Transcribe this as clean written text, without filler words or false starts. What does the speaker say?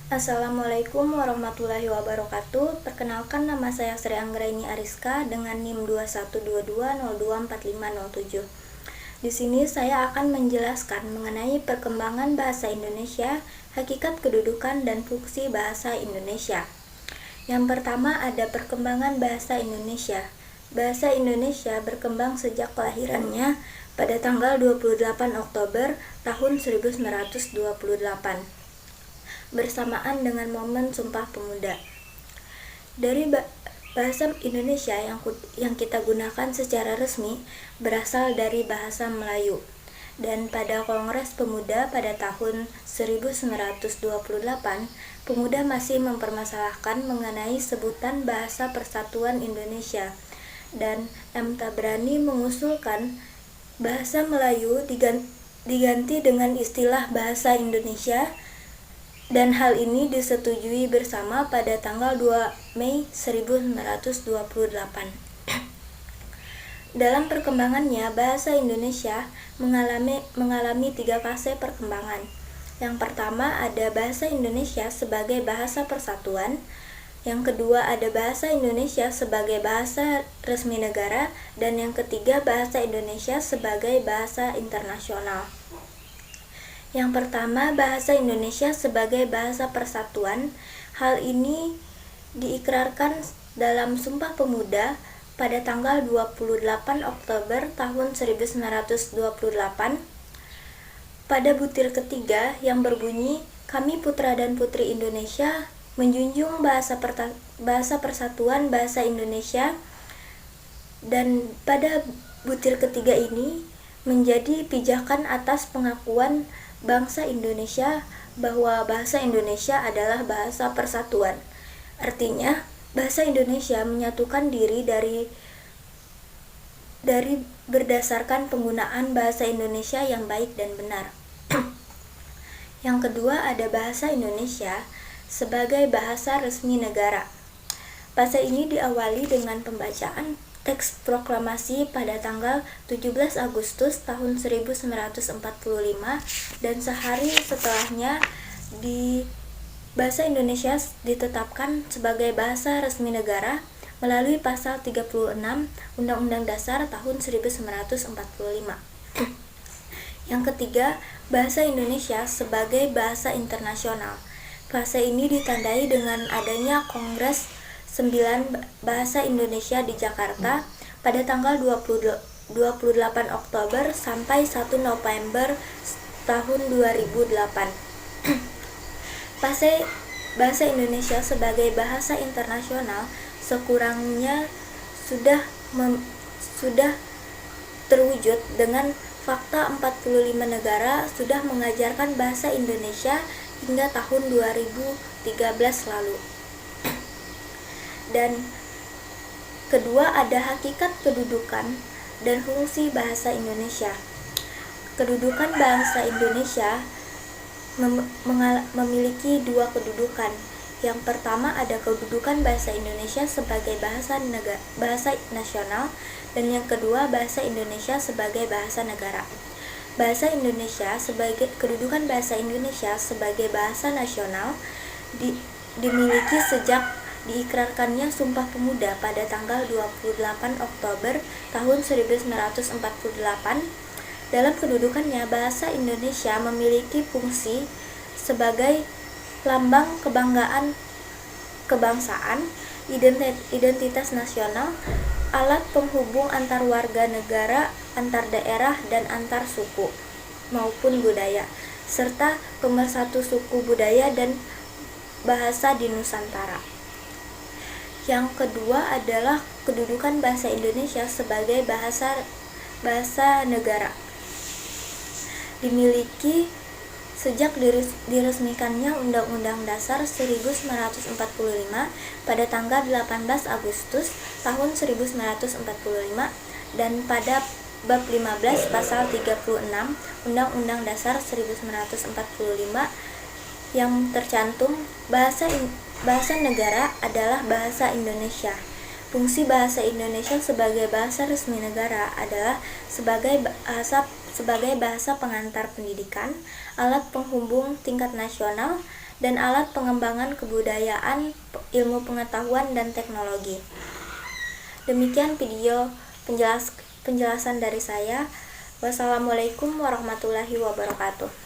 Assalamualaikum warahmatullahi wabarakatuh. Perkenalkan, nama saya Sri Anggraini Ariska dengan NIM 2122024507. Di sini saya akan menjelaskan mengenai perkembangan bahasa Indonesia, hakikat kedudukan dan fungsi bahasa Indonesia. Yang pertama ada perkembangan bahasa Indonesia. Bahasa Indonesia berkembang sejak kelahirannya pada tanggal 28 Oktober tahun 1928 bersamaan dengan momen Sumpah Pemuda. Dari bahasa Indonesia yang kita gunakan secara resmi berasal dari bahasa Melayu. Dan pada Kongres Pemuda pada tahun 1928, pemuda masih mempermasalahkan mengenai sebutan Bahasa Persatuan Indonesia. Dan M. Tabrani mengusulkan bahasa Melayu diganti dengan istilah bahasa Indonesia, dan hal ini disetujui bersama pada tanggal 2 Mei 1928. Dalam perkembangannya, bahasa Indonesia mengalami 3 fase perkembangan. Yang pertama ada bahasa Indonesia sebagai bahasa persatuan. Yang kedua ada bahasa Indonesia sebagai bahasa resmi negara. Dan yang ketiga bahasa Indonesia sebagai bahasa internasional. Yang pertama, bahasa Indonesia sebagai bahasa persatuan. Hal ini diikrarkan dalam Sumpah Pemuda pada tanggal 28 Oktober tahun 1928 pada butir ketiga yang berbunyi, "Kami putra dan putri Indonesia menjunjung bahasa persatuan bahasa Indonesia." Dan pada butir ketiga ini menjadi pijakan atas pengakuan bangsa Indonesia bahwa bahasa Indonesia adalah bahasa persatuan. Artinya, bahasa Indonesia menyatukan diri dari berdasarkan penggunaan bahasa Indonesia yang baik dan benar. Yang kedua ada bahasa Indonesia sebagai bahasa resmi negara. Bahasa ini diawali dengan pembacaan teks proklamasi pada tanggal 17 Agustus tahun 1945 dan sehari setelahnya bahasa Indonesia ditetapkan sebagai bahasa resmi negara melalui pasal 36 Undang-Undang Dasar tahun 1945. Yang ketiga, bahasa Indonesia sebagai bahasa internasional. Bahasa ini ditandai dengan adanya Kongres 9 Bahasa Indonesia di Jakarta pada tanggal 28 Oktober sampai 1 November tahun 2008. Bahasa Indonesia sebagai bahasa internasional sekurangnya sudah terwujud dengan fakta 45 negara sudah mengajarkan bahasa Indonesia hingga tahun 2013 lalu. Dan kedua ada hakikat kedudukan dan fungsi bahasa Indonesia. Kedudukan bahasa Indonesia memiliki 2 kedudukan. Yang pertama ada kedudukan bahasa Indonesia sebagai bahasa nasional, dan yang kedua bahasa Indonesia sebagai bahasa negara. Kedudukan bahasa Indonesia sebagai bahasa nasional dimiliki sejak diikrarkannya Sumpah Pemuda pada tanggal 28 Oktober tahun 1948. Dalam kedudukannya, bahasa Indonesia memiliki fungsi sebagai lambang kebanggaan kebangsaan, identitas nasional, alat penghubung antar warga negara, antar daerah, dan antar suku maupun budaya, serta pemersatu suku budaya dan bahasa di Nusantara. Yang kedua adalah kedudukan bahasa Indonesia sebagai bahasa negara. Dimiliki sejak diresmikannya Undang-Undang Dasar 1945 pada tanggal 18 Agustus tahun 1945 dan pada bab 15 pasal 36 Undang-Undang Dasar 1945 yang tercantum bahasa negara adalah bahasa Indonesia. Fungsi bahasa Indonesia sebagai bahasa resmi negara adalah sebagai bahasa pengantar pendidikan, alat penghubung tingkat nasional, dan alat pengembangan kebudayaan, ilmu pengetahuan, dan teknologi. Demikian video penjelasan dari saya. Wassalamualaikum warahmatullahi wabarakatuh.